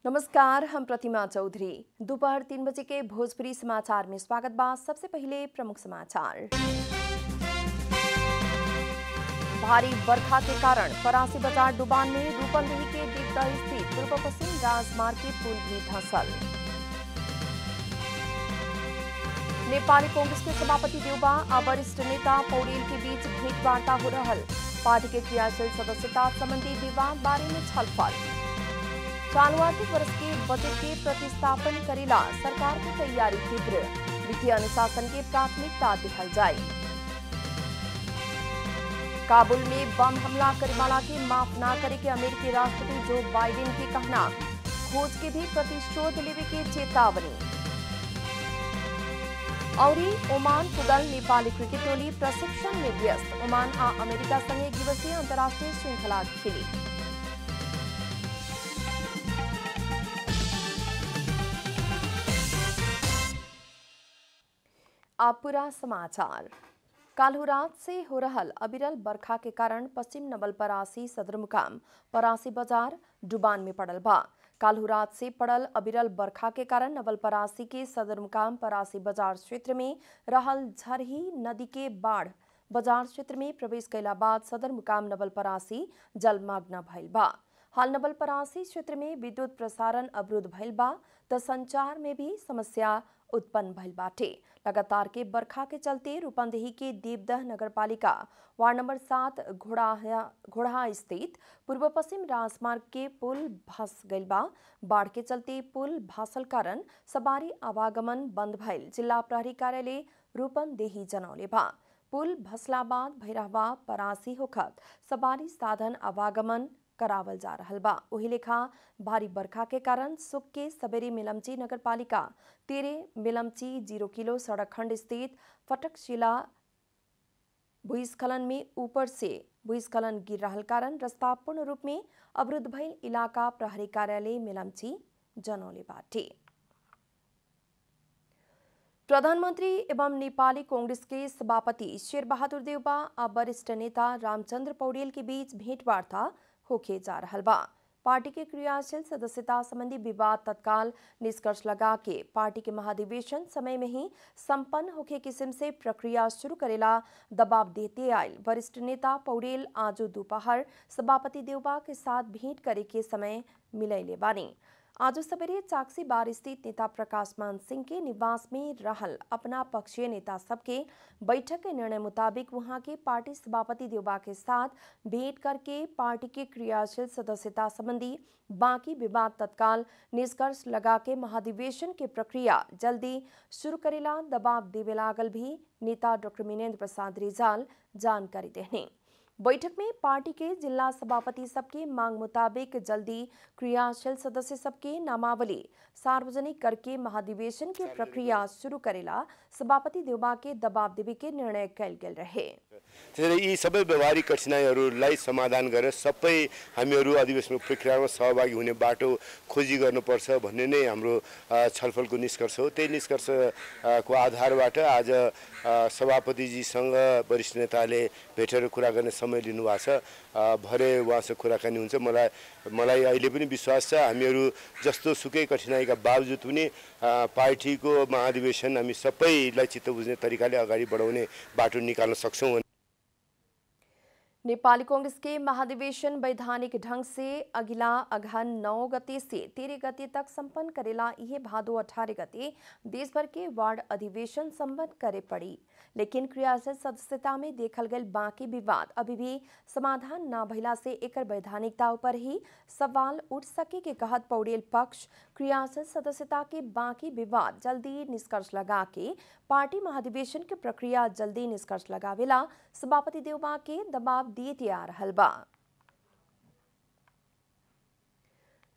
नमस्कार, हम प्रतिमा चौधरी। दोपहर 3 बजे के भोजपुरी समाचार में स्वागत बा। सबसे पहले प्रमुख समाचार। भारी बरखा के कारण परासी बाजार डुबान में रूपंदेही के दिग्दह स्थित पूर्व पश्चिम राजमार्ग के पुल भी धंसल। नेपाली कांग्रेस के सभापति देउबा और वरिष्ठ नेता पौडेल के बीच भेंटवार्ता हो रहल। पार्टी के क्रियाशील सदस्यता संबंधी विवाद बारे में छलफल। चालू आर्थिक वर्ष के बजट के प्रतिस्थापन करेला सरकार की तैयारी तीव्र। वित्तीय अनुशासन के प्राथमिकता दिखल जाए। काबुल में बम हमला करे वाला के माफ न करे के अमेरिकी राष्ट्रपति जो बाइडेन के कहना। खोज के भी प्रतिशोध लेवे के चेतावनी। और ओमान पुगल नेपाली क्रिकेट टोली प्रशिक्षण में व्यस्त। ओमान आ अमेरिका संगे एक दिवसीय अंतर्राष्ट्रीय श्रृंखला खेली। अब पूरा समाचार। काल्हू रात से हो रहल अविरल बरखा के कारण पश्चिम नवलपरासी सदरमुकाम परासी बाजार डुबान में पड़ल बा। काल्हू रात से पड़ल अविरल बरखा के कारण नवलपरासी के सदरमुकाम परासी बाजार क्षेत्र में रहल झरही नदी के बाढ़ बाजार क्षेत्र में प्रवेश कैला बाद सदरमुकाम नवलपरासी जलमग्न भइल बा। हाल नवलपरासी क्षेत्र में विद्युत प्रसारण अवरुद्ध भइल बा त संचार में भी समस्या उत्पन्न भइल बाटे। लगातार के बरखा के चलते रूपंदेही के देवदह नगरपालिका वार्ड नंबर 7 घोड़ा स्थित पूर्व पश्चिम राजमार्ग के पुल धस गइल बा। बाढ़ के चलते पुल धसल कारण सवारी आवागमन बंद भइल जिला प्रहरी कार्यालय रूपंदेही जनौले बा। पुल धसला बाद भैरहवा परासी होखत सवारी साधन आवागमन करावल जा रहल बा। वही लेखा भारी बरखा के कारण सुख के सबेरे मिलमची नगरपालिका 13 मिलमची 0 किलो सड़क खंड स्थित फटकशिला भूस्खलन में ऊपर से भूस्खलन गिर रहल कारण रास्ता पूर्ण रूप में अवरुद्ध भइल इलाका प्रहरी कार्यालय मिलमची जनौले बाटे। प्रधानमंत्री एवं नेपाली कांग्रेस के सभापति शेरबहादुर देउबा और वरिष्ठ नेता रामचंद्र पौडेल के बीच भेंटवार्ता होके जा रहल बा। पार्टी के क्रियाशील सदस्यता संबंधी विवाद तत्काल निष्कर्ष लगा के पार्टी के महाधिवेशन समय में ही संपन्न होके किस्म से प्रक्रिया शुरू करेला दबाव देते आयल वरिष्ठ नेता पौडेल आज दोपहर सभापति देउबा के साथ भेंट करे के समय मिलैले बानी। आज सवेरे चाक्सी बार स्थित नेता प्रकाश मान सिंह के निवास में रहल अपना पक्षीय नेता सबके बैठक के निर्णय मुताबिक वहां के पार्टी सभापति देउबा के साथ भेंट करके पार्टी के क्रियाशील सदस्यता संबंधी बाकी विवाद तत्काल निष्कर्ष लगा के महाधिवेशन के प्रक्रिया जल्दी शुरू करेला दबाव देवे लागल भी नेता डॉक्टर मिनेन्द्र प्रसाद रिजाल जानकारी देने। बैठक में पार्टी के जिला सभापति सबके मांग मुताबिक जल्दी क्रियाशील सदस्य सबके नामावली सार्वजनिक करके महाधिवेशन की प्रक्रिया शुरू करेला सभापति देउबा के दबाव देवे के निर्णय कैल गेल रहे। यी सबै व्यवहारिक कठिनाइहरूलाई समाधान गरेर सबै हामीहरू अधिवेशन प्रक्रियामा सहभागी हुने बाटो खोजी गर्नुपर्छ भन्ने नै हाम्रो छलफलको निष्कर्ष हो। त्यही निष्कर्षको आधारबाट आज सभापतिजीसँग वरिष्ठ नेताले भेटेर कुरा गर्ने समय लिनुभएको छ। भरे उहाँसँग कुराकानी हुन्छ। मलाई अहिले पनि विश्वास छ हामीहरू जस्तो सुकै कठिनाइका बावजुद पनि पार्टीको महाधिवेशन हामी सबैलाई चित्त बुझ्ने तरिकाले अगाडि बढाउने बाटो निकाल्न सक्छौँ। नेपाली कांग्रेस के महाधिवेशन वैधानिक ढंग से अगिला अगहन 9 गते से 13 गते तक संपन्न करेला यह भादो 18 गते देश भर के वार्ड अधिवेशन संपन्न करे पड़ी। लेकिन क्रियाशील सदस्यता में देखल गए बाकी विवाद अभी भी समाधान न भइला से एकर वैधानिकता ऊपर ही सवाल उठ सके के कहत पौडेल पक्ष क्रियाशील सदस्यता के बाकी विवाद जल्दी निष्कर्ष लगा के पार्टी महाधिवेशन के प्रक्रिया जल्दी निष्कर्ष लगावेला सभापति देउबा के दबाव दिए आ रहल बा।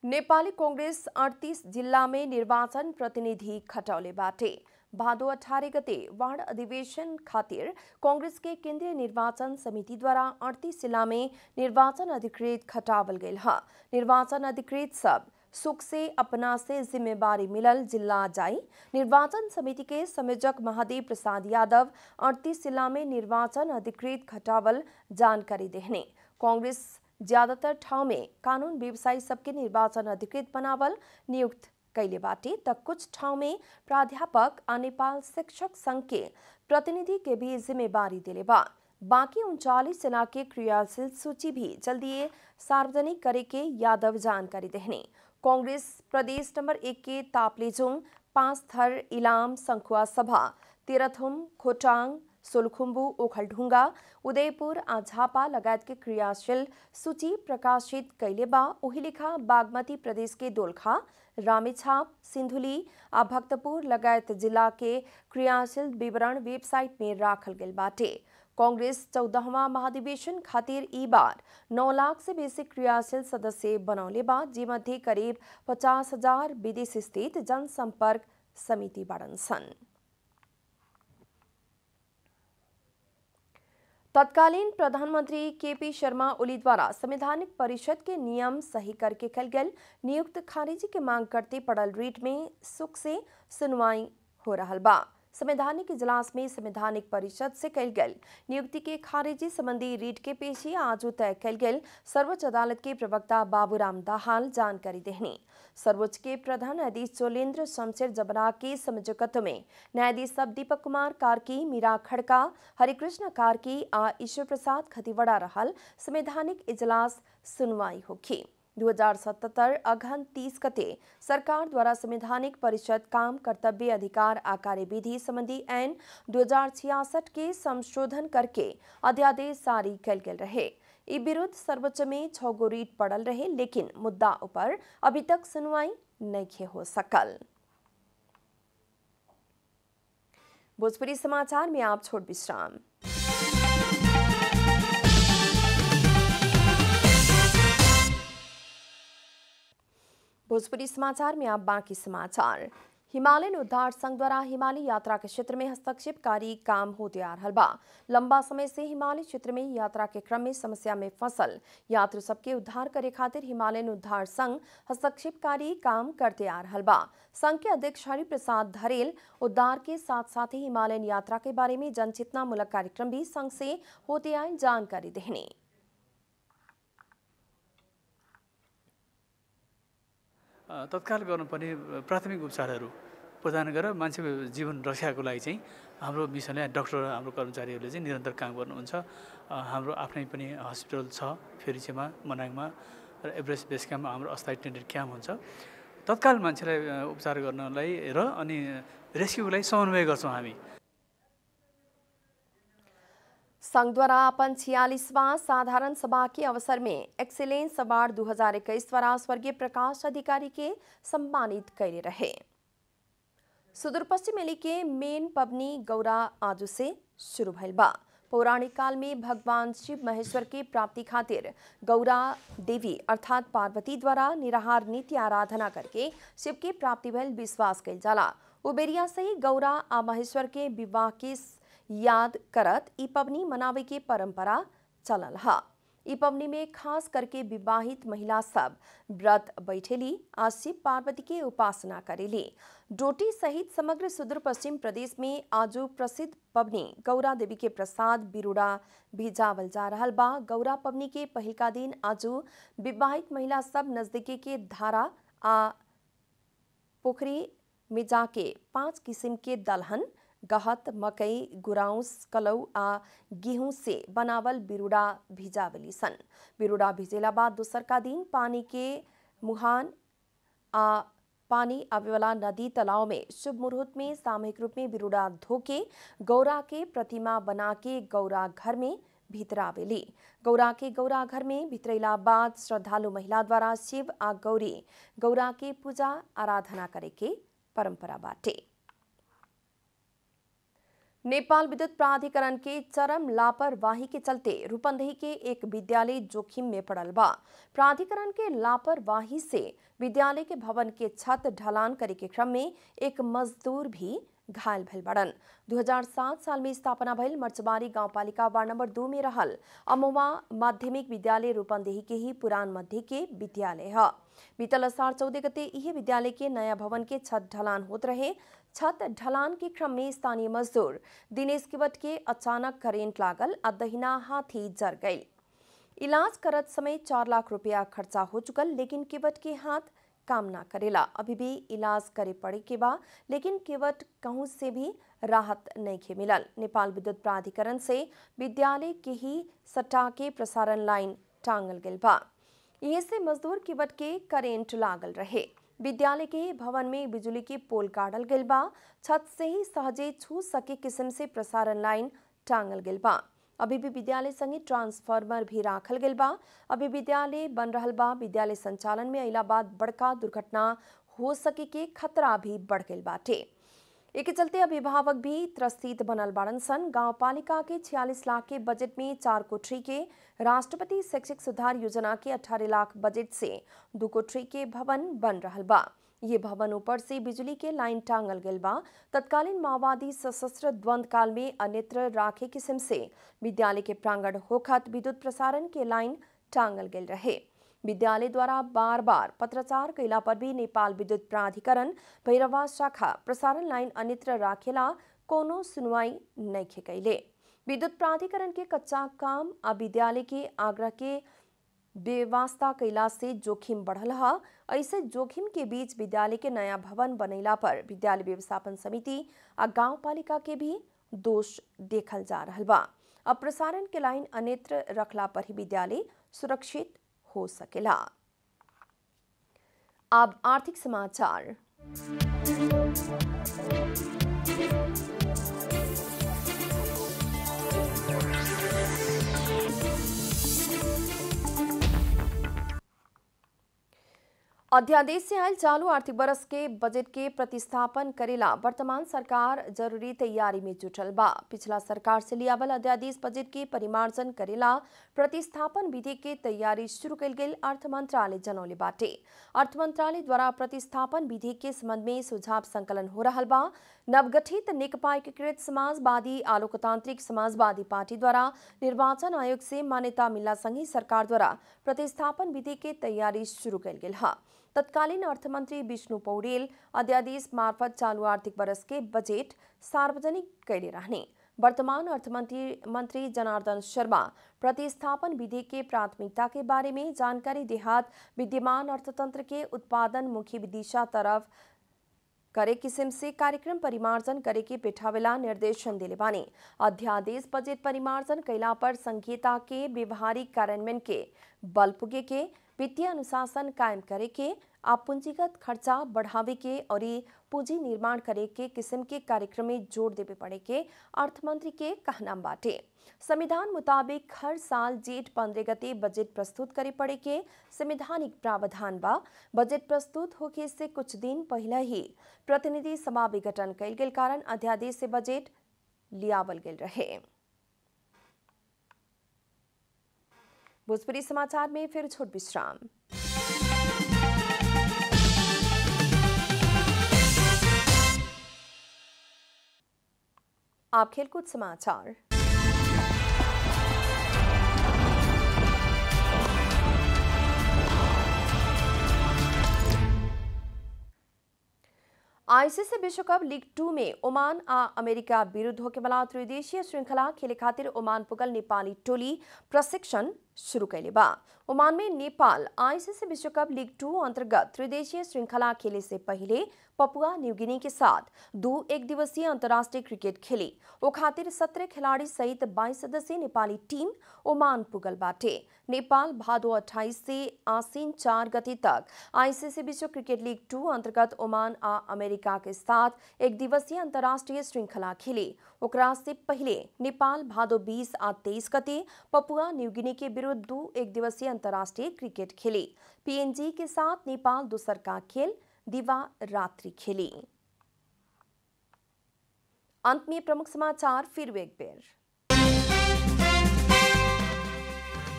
नेपाली कांग्रेस 38 जिला में निर्वाचन प्रतिनिधि खटौले बाटे। भादो 18 गते वार्ड अधिवेशन खातिर कांग्रेस के केंद्रीय निर्वाचन समिति द्वारा 38 जिला में निर्वाचन अधिकृत खटावल गयल है। निर्वाचन अधिकृत सब सुख से अपना से जिम्मेवारी मिलल जिला जाई। निर्वाचन समिति के संयोजक महादेव प्रसाद यादव 38 जिला में निर्वाचन अधिकृत खटावल जानकारी देने। कांग्रेस ज्यादातर ठाउँ में कानून व्यवसायी सबके निर्वाचन अधिकृत बनावल नियुक्त कैले बाटे त कुछ ठाउँ में प्राध्यापक आ नेपाल शिक्षक संघ के प्रतिनिधि के भी जिम्मेवारी दिले बा। बाकी 39 जना के क्रियाशील सूची भी जल्दी सार्वजनिक करे के यादव जानकारी देहने। कांग्रेस प्रदेश नंबर 1 के ताप्लेजुङ, पाँचथर, इलाम, संखुवा सभा, तेह्रथुम, खोटाङ, सोलुखुम्बु, ओखलढुङ्गा, उदयपुर आ झापा लगायत के क्रियाशील सूची प्रकाशित कैले बा। उही लेखा बागमती प्रदेश के दोलखा, रामेछाप, सिन्धुली आ भक्तपुर लगायत जिला के क्रियाशील विवरण वेबसाइट में राखल गेल बाटे। कांग्रेस 14वां महाधिवेशन खातिर ई बार 9 लाख से बेसी क्रियाशील सदस्य बनौले बा, जिमध्ये करीब 50,000 विदेश स्थित जनसंपर्क समिति बाड़न सन। तत्कालीन प्रधानमंत्री केपी शर्मा ओली द्वारा संवैधानिक परिषद के नियम सही करके कल गल नियुक्त खारिजी के मांग करते पड़ल रीट में सुख से सुनवाई हो रहा बा। संवैधानिक इजलास में संवैधानिक परिषद से कल गल नियुक्ति के खारिजी संबंधी रीट के पेशी आज तय कल गल सर्वोच्च अदालत के प्रवक्ता बाबूराम दाहाल जानकारी देहनी। सर्वोच्च के प्रधान न्यायाधीश चोलेन्द्र शमशेर जबरा के संयोजकत्व में न्यायाधीश सब दीपक कुमार कार्की, मीरा खड़का, हरिकृष्ण कार्की आ ईश्वर प्रसाद खतिवड़ा रहल संवैधानिक इजलास सुनवाई होखी। 2077 अगहन 30 गते सरकार द्वारा संवैधानिक परिषद काम कर्तव्य अधिकार आ कार्यविधि संबंधी ऐन 2066 के संशोधन करके अध्यादेश जारी कल गेल रहे। ई विरुद्ध सर्वोच्च में 6 गो रीट पड़ल रहे, लेकिन मुद्दा ऊपर अभी तक सुनवाई नहीं हो सकल। भोजपुरी समाचार में आप छोड़ विश्राम। भोजपुरी समाचार में आप बाकी समाचार। हिमालयन उद्धार संघ द्वारा हिमालय यात्रा के क्षेत्र में हस्तक्षेपकारी काम होते आ रहा बा। लंबा समय से हिमालय क्षेत्र में यात्रा के क्रम में समस्या में फंसल यात्रु सबके उद्धार करे खातिर हिमालयन उद्धार संघ हस्तक्षेपकारी काम करते आ रहा बा। संघ के अध्यक्ष हरिप्रसाद धरेल उद्धार के साथ साथ ही हिमालयन यात्रा के बारे में जनचेतना मूलक कार्यक्रम भी संघ से होते आए जानकारी देने। तत्काल गर्नुपर्ने प्राथमिक उपचारहरू प्रदान गरेर मान्छेको जीवन रक्षाको लागि चाहिँ हाम्रो मिसनले डाक्टर हाम्रो कर्मचारीहरूले चाहिँ निरन्तर काम गर्नुहुन्छ। हाम्रो आफ्नै पनि हस्पिटल छ फेरिछेमा, मनाङमा र एभरेस्ट बेस क्याम्पमा हाम्रो अस्थायी टेन्डेड क्याम्प हुन्छ। तत्काल मान्छेलाई उपचार गर्नलाई र अनि रेस्क्युको लागि समन्वय गर्छौँ हामी। संघ द्वारा अपन 46वां साधारण सभा के अवसर में एक्सीलेंस अवार्ड 2021 द्वारा स्वर्गीय प्रकाश अधिकारी के सम्मानित करे रहे। सुदूर पश्चिम मेली के मेन पबनी गौरा आज से शुरू भइल बा। पौराणिक काल में भगवान शिव महेश्वर के प्राप्ति खातिर गौरा देवी अर्थात पार्वती द्वारा निराहार नित्य आराधना करके शिव के प्राप्ति भइल विश्वास कइल जाला। उबेरिया से ही गौरा आ महेश्वर के विवाह के याद करत ई पबनी मनावे के परंपरा चलल हा। ई पबनी में खास करके विवाहित महिला सब व्रत बैठेली आ शिव पार्वती के उपासना करेली। डोटी सहित समग्र सुदूर पश्चिम प्रदेश में आजू प्रसिद्ध पबनी गौरा देवी के प्रसाद बिरुड़ा भिजावल जा रहल बा। गौरा पबनी के पहिलका दिन आजू विवाहित महिला सब नजदीकी के धारा आ पोखरी में जाके 5 किस्म के दलहन, गहत, मकई, गुराउस, कलौ आ गेहूं से बनावल बिरुड़ा भिजावली सन। बिरुड़ा भिजेला बाद दोसर का दिन पानी के मुहान आ पानी आवेवाला नदी तालाब में शुभ मुहूर्त में सामूहिक रूप में बिरुड़ा धोके गौरा के प्रतिमा बना के गौरा घर में भितरावेली। गौरा के गौरा घर में भितरैला बाद श्रद्धालु महिला द्वारा शिव आ गौरी गौरा के पूजा आराधना करे के परंपरा बाटे। नेपाल विद्युत प्राधिकरण के चरम लापरवाही के चलते रूपंदेही के एक विद्यालय जोखिम में पड़ल बा। प्राधिकरण के लापरवाही से विद्यालय के भवन के छत ढलान करे के क्रम में एक मजदूर भी घायल भइल बड़न। 2007 साल में स्थापना भइल मर्चबारी गांवपालिका वार्ड नंबर 2 में रहल अमोवा माध्यमिक विद्यालय रूपंदेही के ही पुरान मध्य के विद्यालय है। बीतल असार 14 गते यह विद्यालय के नया भवन के छत ढलान होत रहे। छत ढलान के क्रम में स्थानीय मजदूर दिनेश किवट के अचानक करेंट लागल आ दहिना हाथी जर गई। इलाज करत समय 4 लाख रुपया खर्चा हो चुकल, लेकिन केवट के हाथ काम ना करेला। अभी भी इलाज करे पड़े के बा, लेकिन केवट कहूँ से भी राहत नहीं खे मिलल। नेपाल विद्युत प्राधिकरण से विद्यालय के ही सट्टा के प्रसारण लाइन टांगल गल बा। यहीं से मजदूर केवट के करेंट लागल रहे। विद्यालय के भवन में बिजली के पोल गाड़ल गल बा। छत से ही सहजे छू सके किस्म से प्रसारण लाइन टांगल गल बा। अभी भी विद्यालय संगे ट्रांसफार्मर भी राखल गल बा। अभी विद्यालय बन रहल बा। विद्यालय संचालन में अइला बाद बड़का दुर्घटना हो सके के खतरा भी बढ़ गल बाटे। एक चलते अभिभावक भी त्रसित बनल बाड़न सन। गांव पालिका के 46 लाख के बजट में 4 कोठरी के, राष्ट्रपति शैक्षिक सुधार योजना के 18 लाख बजट से 2 कोठरी के भवन बन रहल बा। ये भवन ऊपर से बिजली के लाइन टांगल गल बा। तत्कालीन माओवादी सशस्त्र द्वंद्व काल में अन्यत्र राखे किस्म से विद्यालय के प्रांगण होखत विद्युत प्रसारण के लाइन टांगल गल रहे। विद्यालय द्वारा बार बार पत्राचार कैला पर भी नेपाल विद्युत प्राधिकरण भैरवा शाखा प्रसारण लाइन अन्यत्र राखेला कोनो सुनवाई नहीं कैले। विद्युत प्राधिकरण के कच्चा काम आ विद्यालय के आग्रह के बेवास्ता कैला से जोखिम बढ़ल है। ऐसे जोखिम के बीच विद्यालय के नया भवन बनैला पर विद्यालय व्यवस्थापन समिति आ गांव पालिका के भी दोष देखल जा रहल बा। अब प्रसारण के लाइन अन्यत्र रखला पर ही विद्यालय सुरक्षित हो सकेला। अब आर्थिक समाचार। अध्यादेश से आयल चालू आर्थिक वर्ष के बजट के प्रतिस्थापन करेला वर्तमान सरकार जरूरी तैयारी में जुटल बा। पिछला सरकार से लियावल अध्यादेश बजट के परिमार्जन करेला प्रतिस्थापन विधि के तैयारी शुरू कल गेल अर्थ मंत्रालय जनौले बाटे। अर्थ मंत्रालय द्वारा प्रतिस्थापन विधि के संबंध में सुझाव संकलन हो रहल बा। नवगठित नेकपा एकीकृत समाजवादी आ लोकतांत्रिक समाजवादी पार्टी द्वारा निर्वाचन आयोग से मान्यता मिलला संगे सरकार द्वारा प्रतिस्थापन विधि के तैयारी शुरू कल गेल है। तत्कालीन अर्थमंत्री विष्णु पौडेल अध्यादेश मार्फत चालू आर्थिक वर्ष के बजट सार्वजनिक कैले रहने। वर्तमान अर्थमंत्री जनार्दन शर्मा प्रतिस्थापन विधि के प्राथमिकता के बारे में जानकारी देहात विद्यमान अर्थतंत्र के उत्पादन मुखी दिशा तरफ करे किस्म से कार्यक्रम परिमार्जन करे के पेठावेला निर्देशन दिले बानी। अध्यादेश बजट परिमार्जन कैला पर संघीयता के व्यवहारिक कार्यान्वयन के बल पुगे के, वित्तीय अनुशासन कायम करे के, आ पूंजीगत खर्चा बढ़ावे के और पूंजी निर्माण करे के किस्म के कार्यक्रम में जोर देवे पड़े के अर्थमंत्री के कहना बाटे। संविधान मुताबिक हर साल जेठ 15 गते बजट प्रस्तुत करे पड़े के संवैधानिक प्रावधान बा। बजट प्रस्तुत होके से कुछ दिन पहले ही प्रतिनिधि सभा विघटन कैल गेल कारण अध्यादेश से बजट लियावल गेल रहे। भोजपुरी समाचार में फिर छोट विश्राम। आप खेलकूद समाचार। आईसीसी विश्व कप लीग 2 में ओमान आ अमेरिका विरुद्ध होके वाला त्रिदेशीय श्रृंखला खेले खातिर ओमान पुगल नेपाली टोली प्रशिक्षण शुरू कैले बा। ओमान में नेपाल आईसीसी विश्व कप लीग 2 अंतर्गत त्रिदेशीय श्रृंखला खेले से पहले पपुआ न्यूगिनी के साथ 2 एक दिवसीय अंतर्राष्ट्रीय क्रिकेट खेली। वो खातिर 17 खिलाड़ी सहित 22 सदस्यीय नेपाली टीम ओमान पुगल बाटे। नेपाल भादो 28 से आसीन 4 गते तक आईसीसी विश्व क्रिकेट लीग 2 अंतर्गत ओमान आ अमेरिका के साथ एक दिवसीय अंतर्राष्ट्रीय श्रृंखला खेली। ओकरा से पहले नेपाल भादो 20 आ 23 गते पपुआ न्यूगिनी के विरुद्ध 2 एक दिवसीय अंतर्राष्ट्रीय क्रिकेट खेली। पीएनजी के साथ नेपाल दूसर का खेल दिवा रात्रि खेली। अंत में प्रमुख समाचार फिर एक बेर।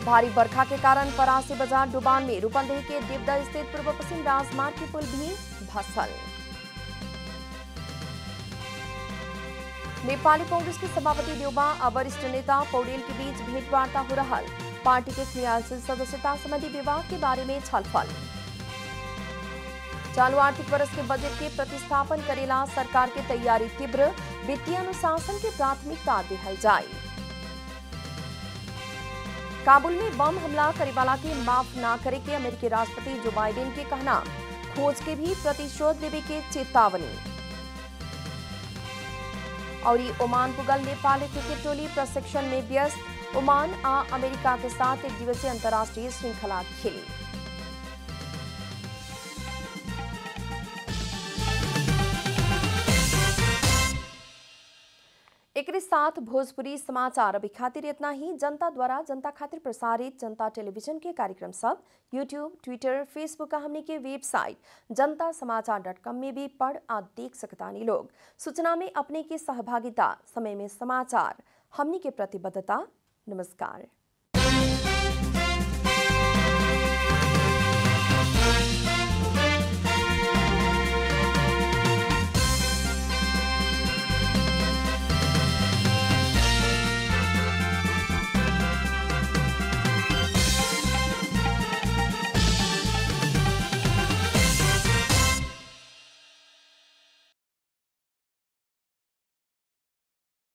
भारी बरखा के कारण परासी बाजार डुबान में रूपंदेही के देवदा स्थित पूर्व पश्चिम राजमार्ग के पुल भी धसल। नेपाली कांग्रेस के सभापति देउबा और वरिष्ठ नेता पौडेल के बीच भेंटवार्ता हो रहा। पार्टी के क्रियाशील सदस्यता संबंधी विवाद के बारे में छलफल। चालू आर्थिक वर्ष के बजट के प्रतिस्थापन करेला सरकार की तैयारी तीव्र, वित्तीय अनुशासन की प्राथमिकता दिहल जाए। काबुल में बम हमला करेवाला की माफ ना करे के अमेरिकी राष्ट्रपति जो बाइडेन के कहना, खोज के भी प्रतिशोध लेवे के चेतावनी। और ओमान पुगल नेपाली क्रिकेट टोली प्रशिक्षण में व्यस्त, ओमान आ अमेरिका के साथ एक दिवसीय अंतर्राष्ट्रीय श्रृंखला खेली। एक साथ भोजपुरी समाचार अभी खातिर इतना ही। जनता द्वारा जनता खातिर प्रसारित जनता टेलीविजन के कार्यक्रम सब यूट्यूब, ट्विटर, फेसबुक का हमने के वेबसाइट जनतासमाचार.com में भी पढ़ आ देख सकता नहीं लोग। सूचना में अपने की सहभागिता, समय में समाचार, हमने के प्रतिबद्धता। नमस्कार।